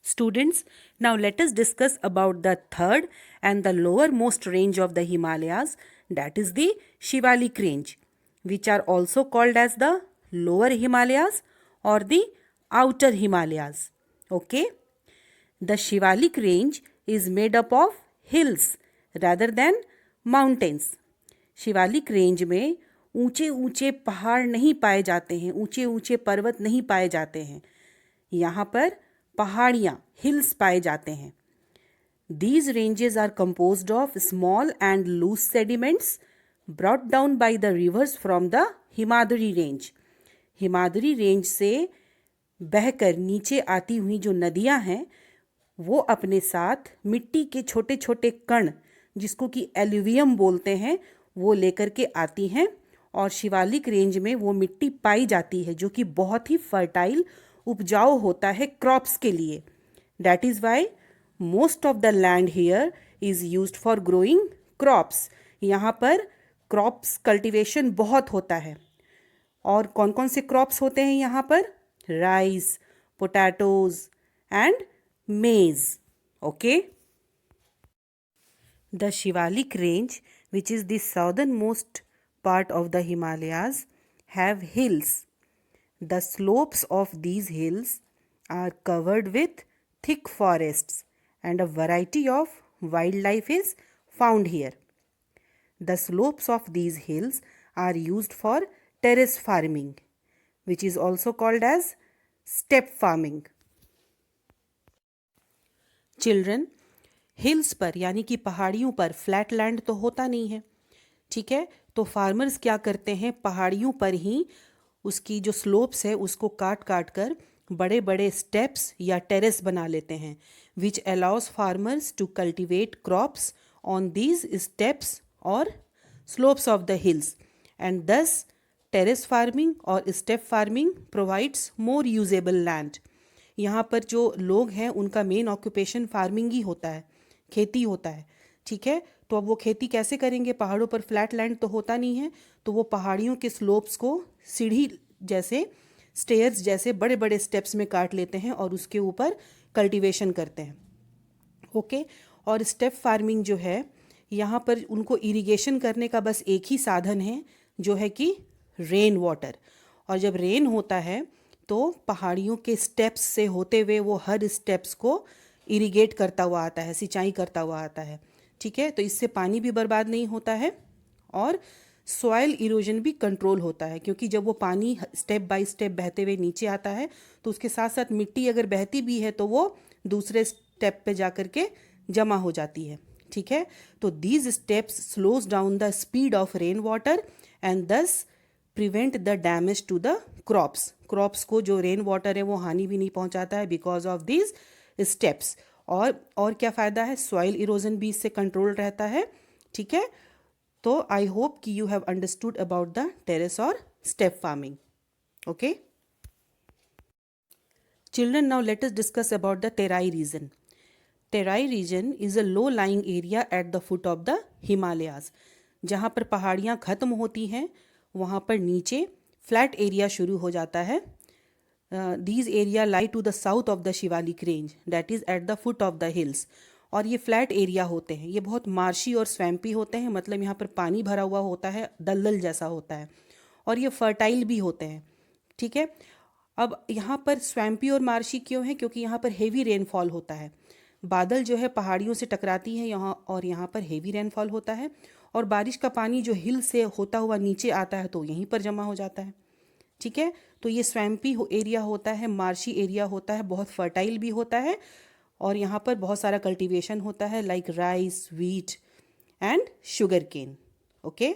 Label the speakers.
Speaker 1: Students, now let us discuss about the third and the lowermost range of the Himalayas, that is the Shivalik range, which are also called as the lower Himalayas or the outer Himalayas. Okay? The Shivalik range is made up of hills rather than mountains. Shivalik range में ऊंचे ऊंचे पहाड़ नहीं पाए जाते हैं, ऊंचे ऊंचे पर्वत नहीं पाए जाते हैं. यहाँ पर पहाड़ियाँ हिल्स पाए जाते हैं. These ranges are composed of small and loose sediments brought down by the rivers from the Himadri range. Himadri range से बहकर नीचे आती हुई जो नदियाँ हैं वो अपने साथ मिट्टी के छोटे छोटे कण, जिसको कि एल्यूवियम बोलते हैं, वो लेकर के आती हैं. और शिवालिक रेंज में वो मिट्टी पाई जाती है जो कि बहुत ही फर्टाइल, उपजाऊ होता है क्रॉप्स के लिए. That is why most of the land here is used for growing crops. यहाँ पर क्रॉप्स कल्टीवेशन बहुत होता है. और कौन कौन से क्रॉप्स होते हैं यहाँ पर? राइस, पोटैटोज एंड मेज. Okay. The Shivalik range, which is the southernmost part of the Himalayas, have hills. The slopes of these hills are covered with thick forests and a variety of wildlife is found here. The slopes of these hills are used for terrace farming, which is also called as step farming. Children, hills पर यानी कि पहाड़ियों पर flat land तो होता नहीं है, ठीक है. तो फार्मर्स क्या करते हैं, पहाड़ियों पर ही उसकी जो स्लोप्स है उसको काट काट कर बड़े बड़े स्टेप्स या टेरेस बना लेते हैं, which allows farmers to cultivate crops on these steps और slopes of the hills. And thus terrace farming और step farming provides more usable land. यहाँ पर जो लोग हैं उनका मेन ऑक्यूपेशन फार्मिंग ही होता है, खेती होता है, ठीक है. तो अब वो खेती कैसे करेंगे, पहाड़ों पर फ्लैट लैंड तो होता नहीं है, तो वो पहाड़ियों के स्लोप्स को सीढ़ी जैसे, स्टेयर्स जैसे बड़े बड़े स्टेप्स में काट लेते हैं और उसके ऊपर कल्टीवेशन करते हैं. ओके. और स्टेप फार्मिंग जो है, यहाँ पर उनको इरिगेशन करने का बस एक ही साधन है, जो है कि रेन वाटर. और जब रेन होता है तो पहाड़ियों के स्टेप्स से होते हुए वो हर स्टेप्स को इरिगेट करता हुआ आता है, सिंचाई करता हुआ आता है, ठीक है. तो इससे पानी भी बर्बाद नहीं होता है और सॉइल इरोजन भी कंट्रोल होता है, क्योंकि जब वो पानी स्टेप बाय स्टेप बहते हुए नीचे आता है तो उसके साथ साथ मिट्टी अगर बहती भी है तो वो दूसरे स्टेप पे जा कर के जमा हो जाती है, ठीक है. तो these steps slows down the speed of rain water and thus prevent the damage to the crops. Crops को जो रेन वाटर है वो हानि भी नहीं पहुंचाता है बिकॉज ऑफ दीज स्टेप्स. और क्या फ़ायदा है, सॉइल इरोजन भी इससे कंट्रोल रहता है, ठीक है. तो आई होप कि you have understood about the terrace और step farming. Okay children, now let us discuss about the Terai region. Terai region is a low lying area at the foot of the Himalayas. जहाँ पर पहाड़ियाँ ख़त्म होती हैं वहाँ पर नीचे फ्लैट एरिया शुरू हो जाता है. These area lie to the south of the Shivalik range, that is at the foot of the hills. और ये फ्लैट एरिया होते हैं, ये बहुत मार्शी और स्वैम्पी होते हैं, मतलब यहाँ पर पानी भरा हुआ होता है, दलदल जैसा होता है, और ये फर्टाइल भी होते हैं, ठीक है. अब यहाँ पर स्वैम्पी और मार्शी क्यों है, क्योंकि यहाँ पर हेवी रेनफॉल होता है. बादल जो है पहाड़ियों से टकराती हैं यहाँ, और यहाँ पर हेवी रेनफॉल होता है, और बारिश का पानी जो हिल से होता हुआ नीचे आता है तो यहीं पर जमा हो जाता है, ठीक है. तो ये स्वैम्पी एरिया होता है, मार्शी एरिया होता है, बहुत फर्टाइल भी होता है, और यहाँ पर बहुत सारा कल्टीवेशन होता है like rice, wheat and sugarcane. Okay.